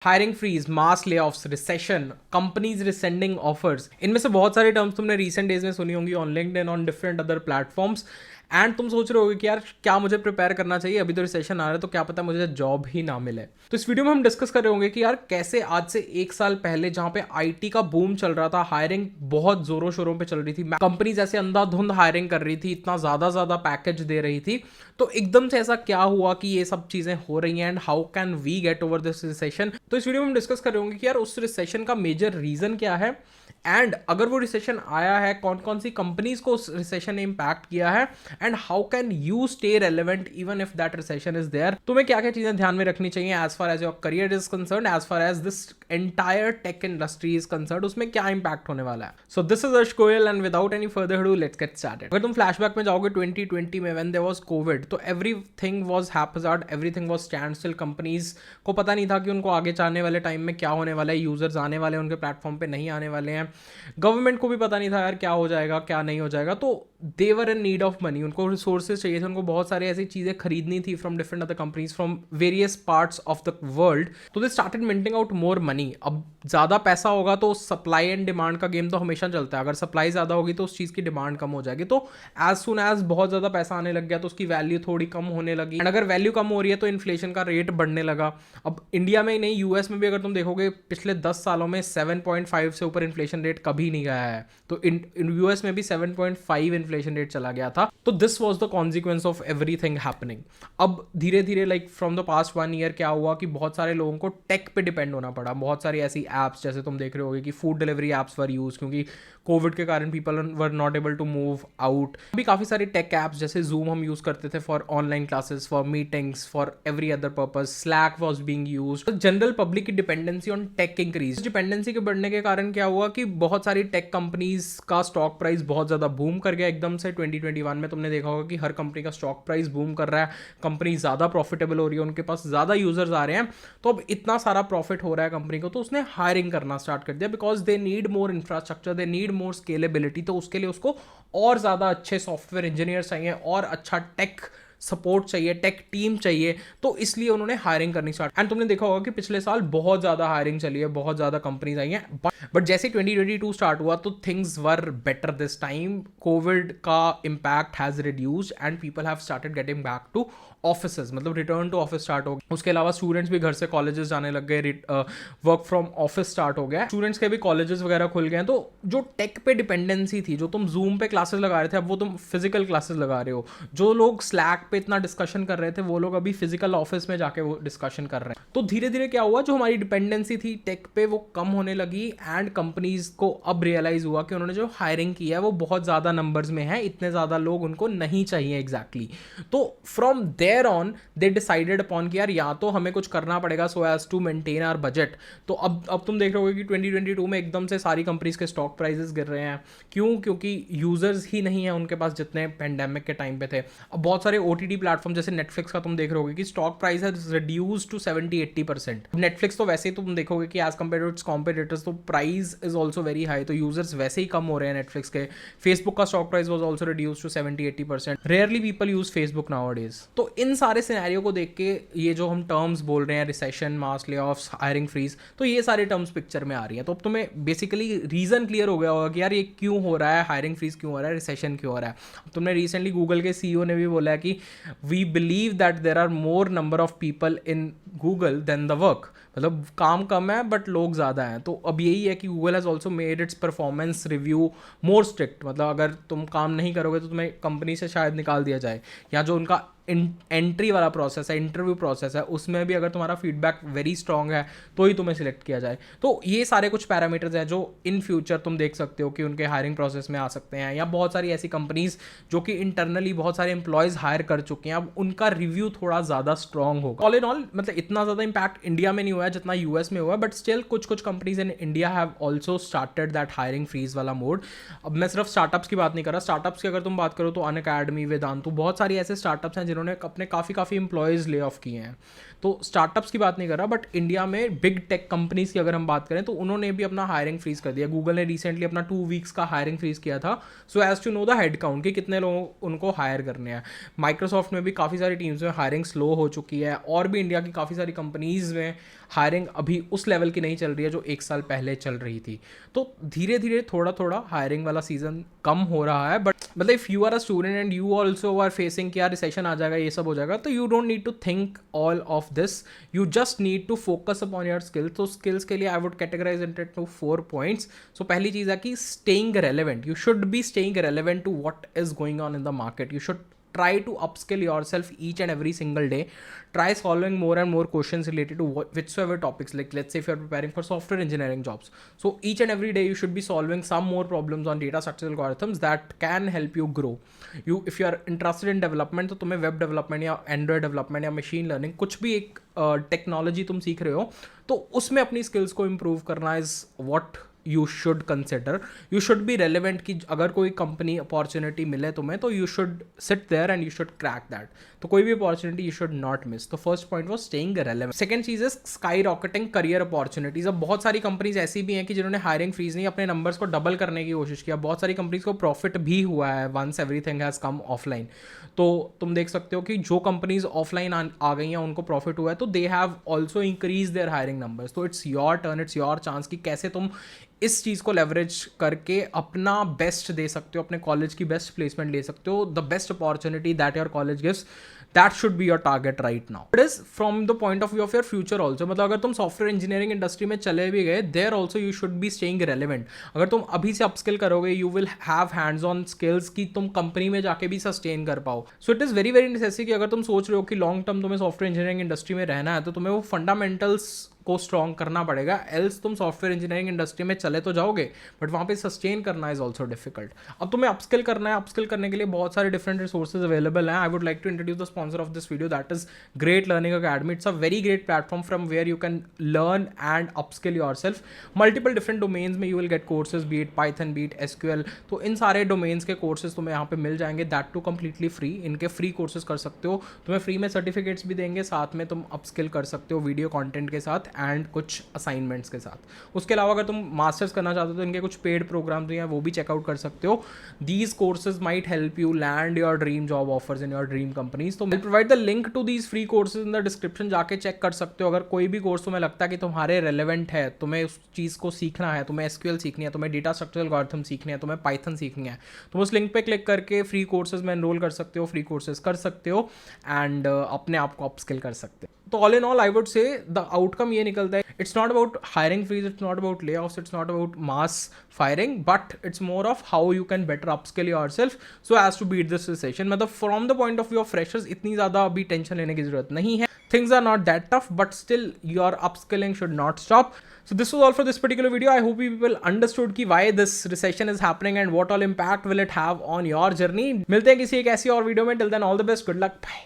Hiring freeze, मास layoffs, recession, companies रिसेंडिंग offers, इनमें से बहुत सारे टर्म्स तुमने रीसेंट डेज में सुनी होंगी on LinkedIn, on different other platforms. And तुम सोच रहे होगे कि यार क्या मुझे प्रिपेयर करना चाहिए, अभी तो रिसेशन आ रहा है तो क्या पता मुझे जॉब ही ना मिले। तो इस वीडियो में हम डिस्कस कर रहे होंगे कि यार कैसे आज से एक साल पहले जहां पे आईटी का बूम चल रहा था, हायरिंग बहुत जोरों शोरों पे चल रही थी, कंपनीज ऐसे अंधाधुंध हायरिंग कर रही थी, इतना ज्यादा पैकेज दे रही थी, तो एकदम से ऐसा क्या हुआ कि ये सब चीजें हो रही हैं and how can we get over this recession. तो इस वीडियो में हम डिस्कस कर रहे होंगे कि यार उस रिसेशन का मेजर रीजन क्या है, एंड अगर वो रिसेशन आया है कौन कौन सी कंपनीज को उस रिसेशन ने इंपैक्ट किया है, and how can you stay relevant even if that recession is there. तुम्हें क्या क्या चीजें ध्यान में रखनी चाहिए as far as your career is concern, as far as this entire tech industry is concern, उसमें क्या इंपैक्ट होने वाला है। सो this is Arsh Goyal and without any further do let's get started. अगर तुम फ्लैशबैक में जाओगे 2020 में व्हेन देयर वाज कोविड, तो everything was haphazard, everything was stand still. Companies को पता नहीं था कि उनको आगे जाने वाले टाइम में क्या होने वाला है, यूजर्स आने वाले हैं उनके प्लेटफॉर्म पे नहीं आने वाले हैं, गवर्नमेंट को भी पता नहीं था यार क्या हो जाएगा क्या नहीं हो जाएगा। तो they were in need of money, उनको रिसोर्सेज चाहिए थे, उनको बहुत सारे ऐसी चीजें खरीदनी थी from different other companies from various parts of the world. तो they started minting out more money. अब ज्यादा पैसा होगा तो सप्लाई एंड डिमांड का गेम तो हमेशा चलता है, अगर सप्लाई ज्यादा होगी तो उस चीज की डिमांड कम हो जाएगी। तो एज सुन एज बहुत ज्यादा पैसा आने लग गया तो उसकी वैल्यू थोड़ी कम होने लगी, एंड अगर वैल्यू कम हो रही है तो इन्फ्लेशन का रेट बढ़ने लगा। अब इंडिया में ही नहीं, यूएस में भी अगर तुम देखोगे पिछले 10 सालों में 7.5 से ऊपर इन्फ्लेशन रेट कभी नहीं गया है, तो यूएस में भी 7.5 इन्फ्लेशन रेट चला गया था। तो this was the consequence of everything happening. अब धीरे धीरे like from the past 1 year क्या हुआ कि बहुत सारे लोगों को टेक पे डिपेंड होना पड़ा। बहुत सारी ऐसी एप्स, जैसे तुम देख रहे होगे कि food delivery apps were use, क्योंकि कोविड के कारण people were not able to move out. अभी काफी सारी टेक एप्स जैसे जूम हम यूज करते थे for online classes, for meetings, for every other purpose. Slack was being used. General public की dependency on tech increase. Dependency के बढ़ने के कारण क्या हुआ कि बहुत सारी टेक कंपनीज का स्टॉक प्राइस बहुत ज्यादा बूम कर गया एकदम से। 2021 में तुमने देखा होगा कि हर कंपनी का स्टॉक प्राइस बूम कर रहा है, कंपनी ज्यादा प्रॉफिटेबल हो रही है, उनके पास ज्यादा यूजर्स आ रहे हैं, तो अब इतना सारा प्रॉफिट हो रहा है कंपनी को, तो उसने हायरिंग करना स्टार्ट कर दिया, because they need more infrastructure, they need more scalability. तो उसके लिए उसको और ज्यादा अच्छे सॉफ्टवेयर इंजीनियर्स चाहिए और अच्छा टेक सपोर्ट चाहिए, टेक टीम चाहिए, तो इसलिए उन्होंने हायरिंग करनी स्टार्ट। एंड तुमने देखा होगा कि पिछले साल बहुत ज्यादा हायरिंग चली है, बहुत ज्यादा कंपनीज आई हैं, बट जैसे 2022 स्टार्ट हुआ तो things were better this time. Covid का impact has reduced and people have started getting back to offices, मतलब रिटर्न टू ऑफिस स्टार्ट हो गया। उसके अलावा स्टूडेंट्स भी घर से कॉलेजेस जाने लग गए, वर्क फ्रॉम ऑफिस स्टार्ट हो गया, स्टूडेंट्स के भी कॉलेजेस वगैरह खुल गए हैं। तो जो टेक पे डिपेंडेंसी थी, जो तुम जूम पे क्लासेस लगा रहे थे, अब वो तुम फिजिकल क्लासेस लगा रहे हो। जो लोग स्लैक पे इतना डिस्कशन कर रहे थे, वो लोग अभी फिजिकल ऑफिस में जाके वो डिस्कशन कर रहे हैं। तो धीरे धीरे क्या हुआ, जो हमारी डिपेंडेंसी थी टेक पे वो कम होने लगी, एंड कंपनीज को अब रियलाइज हुआ कि उन्होंने जो हायरिंग की है वो बहुत ज्यादा नंबर्स में है, इतने ज्यादा लोग उनको नहीं चाहिए एग्जैक्टली। तो from there on they decided upon कि यार या तो हमें कुछ करना पड़ेगा so as to maintain our budget. तो अब तुम देख रहे होगे कि 2022 में एकदम से सारी कंपनीज के स्टॉक प्राइसेस गिर रहे हैं। क्यों? क्योंकि यूजर्स ही नहीं है उनके पास जितने पेंडेमिक के टाइम पे थे। अब बहुत सारे ओटीटी प्लेटफॉर्म जैसे नेटफ्लिक्स का तुम देख रहे होगे कि stock price has reduced to 70-80%। Netflix तो वैसे ही तुम देखोगे कि as compare to its competitors तो price is also very high, तो यूजर्स वैसे ही कम हो रहे हैं नेटफ्लिक्स के। फेसबुक का stock price was also reduced to 70-80%। Rarely people use Facebook nowadays. तो इन सारे सिनेरियो को देख के ये जो हम टर्म्स बोल रहे हैं, रिसेशन, मास लेऑफ्स, हायरिंग फ्रीज, तो ये सारे टर्म्स पिक्चर में आ रही हैं। तो अब तुम्हें बेसिकली रीजन क्लियर हो गया होगा कि यार ये क्यों हो रहा है, हायरिंग फ्रीज क्यों हो रहा है, रिसेशन क्यों हो रहा है। तुमने रिसेंटली गूगल के सीईओ ने भी बोला है कि we believe that there are more number of people in Google than the work, मतलब काम कम है बट लोग ज़्यादा हैं। तो अब यही है कि Google has also made it's performance review more strict, मतलब अगर तुम काम नहीं करोगे तो तुम्हें कंपनी से शायद निकाल दिया जाए, या जो उनका एंट्री वाला प्रोसेस है, इंटरव्यू प्रोसेस है, उसमें भी अगर तुम्हारा फीडबैक वेरी स्ट्रांग है तो ही तुम्हें सिलेक्ट किया जाए। तो ये सारे कुछ पैरामीटर्स हैं जो इन फ्यूचर तुम देख सकते हो कि उनके हायरिंग प्रोसेस में आ सकते हैं। या बहुत सारी ऐसी कंपनीज जो कि इंटरनली बहुत सारे एम्प्लॉयज हायर कर चुके हैं, अब उनका रिव्यू थोड़ा ज़्यादा स्ट्रांग होगा। ऑल इन ऑल मतलब इतना ज़्यादा इंपैक्ट इंडिया में नहीं हुआ है जितना यूएस में हुआ है, बट स्टिल कुछ कुछ companies in India have also started that hiring freeze वाला मोड। अब मैं सिर्फ स्टार्टअप्स की बात नहीं कर रहा, स्टार्टअप्स की अगर तुम बात करो तो अनअकैडमी, वेदांतु, बहुत सारी ऐसे स्टार्टअप्स हैं जिन्होंने अपने काफ़ी एम्प्लॉयज़ ले ऑफ किए हैं। तो स्टार्टअप्स की बात नहीं कर रहा, बट इंडिया में बिग टेक कंपनीज की अगर हम बात करें तो उन्होंने भी अपना हायरिंग फ्रीज कर दिया। गूगल ने रिसेंटली अपना 2 वीक्स का हायरिंग फ्रीज किया था, so as to know the head count कि कितने लोग उनको हायर करने हैं। माइक्रोसॉफ्ट में भी काफ़ी सारी टीम्स में हायरिंग स्लो हो चुकी है, और भी इंडिया की काफ़ी सारी कंपनीज में हायरिंग अभी उस लेवल की नहीं चल रही है जो एक साल पहले चल रही थी। तो धीरे धीरे थोड़ा थोड़ा हायरिंग वाला सीजन कम हो रहा है, बट मतलब if you are a student and you also are facing कि यार रिसेशन आ जाएगा, ये सब हो जाएगा, तो you don't need to think all of this, you just need to focus upon your skills. तो स्किल्स के लिए I would categorise it to 4 points. So पहली चीज़ है कि staying relevant, you should be staying relevant to what is going on in the market, you should try to upskill yourself each and every single day. Try solving more and more questions related to whichsoever topics, like let's say if you're preparing for software engineering jobs, so each and every day you should be solving some more problems on data structure algorithms that can help you grow. You if you are interested in development, तो तुम्हें web development या android development या machine learning कुछ भी एक technology तुम सीख रहे हो, तो उसमें अपनी स्किल्स को इम्प्रूव करना is what you should consider. You should be relevant कि अगर कोई कंपनी अपॉर्चुनिटी मिले तुम्हें तो you should sit there and you should crack that. तो कोई भी opportunity you should not miss. तो first point was staying relevant. Second चीज is skyrocketing career opportunities. अब बहुत सारी कंपनीज ऐसी भी हैं कि जिन्होंने हायरिंग फ्रीज नहीं, अपने नंबर्स को डबल करने की कोशिश किया। बहुत सारी कंपनीज को प्रॉफिट भी हुआ है once everything has come offline. तो तुम देख सकते हो कि जो कंपनीज ऑफलाइन आ गई हैं उनको प्रॉफिट हुआ है, तो they have also increase their hiring numbers. तो it's your turn, it's your chance कि कैसे तुम इस चीज़ को लेवरेज करके अपना बेस्ट दे सकते हो, अपने कॉलेज की बेस्ट प्लेसमेंट ले सकते हो, the best opportunity that your college gives, that should be your target right now. It is from the point of view of your future also. मतलब अगर तुम सॉफ्टवेयर इंजीनियरिंग इंडस्ट्री में चले भी गए, there also you should be staying relevant. अगर तुम अभी से अपस्किल करोगे, you will have hands on skills कि तुम कंपनी में जाके भी सस्टेन कर पाओ। So it is very very necessary कि अगर तुम सोच रहे हो कि लॉन्ग टर्म तुम्हें सॉफ्टवेयर इंजीनियरिंग इंडस्ट्री में रहना है, तो तुम्हें वो फंडामेंटल्स को स्ट्रॉन्ग करना पड़ेगा। एल्स तुम सॉफ्टवेयर इंजीनियरिंग इंडस्ट्री में चले तो जाओगे, बट वहाँ पे सस्टेन करना इज ऑल्सो डिफिकल्ट। अब तुम्हें अपस्किल करना है, अपस्किल करने के लिए बहुत सारे डिफरेंट रिसोर्सेज अवेलेबल हैं। I would like to introduce the sponsor of this video, that is great learning academy. It's a very great platform from where you can learn and upskill yourself. Multiple different domains में you will get courses, be it Python, be it SQL. तो इन सारे domains के courses तुम्हें यहाँ पे मिल जाएंगे, that to completely free. इनके फ्री कोर्सेज कर सकते हो, तुम्हें फ्री में सर्टिफिकेट्स भी देंगे, साथ में तुम अपस्किल कर सकते हो वीडियो कॉन्टेंट के साथ एंड कुछ असाइनमेंट्स के साथ। उसके अलावा अगर तुम मास्टर्स करना चाहते हो तो इनके कुछ पेड प्रोग्राम जो हैं वो भी चेकआउट कर सकते हो। These courses might help you land your dream job offers in your dream companies. तो I provide the link to these free courses in the description, जाके चेक कर सकते हो। अगर कोई भी कोर्स तुम्हें लगता है कि तुम्हारे रेलेवेंट है, तुम्हें उस चीज़ को सीखना है, तुम्हें एसक्यूएल सीखनी है, तुम्हें डेटा स्ट्रक्चरल एल्गोरिथम सीखनी है, तुम्हें पाइथन सीखनी है, तुम उस लिंक पे क्लिक करके फ्री कोर्सेज में एनरोल कर सकते हो, फ्री कोर्सेज कर सकते हो एंड अपने आप को अपस्किल कर सकते हो। तो all in all I would say the outcome ये निकलता है, it's not about hiring freeze, it's not about layoffs, it's not about mass firing, but it's more of how you can better upskill yourself so as to beat this recession. मतलब from the point of view of freshers इतनी ज़्यादा अभी tension लेने की जरूरत नहीं है। Things are not that tough, but still your upskilling should not stop. So this was all for this particular video. I hope you people understood कि why this recession is happening and what all impact will it have on your journey. मिलते हैं किसी एक ऐसी और video में. Till then, all the best. Good luck. Bye.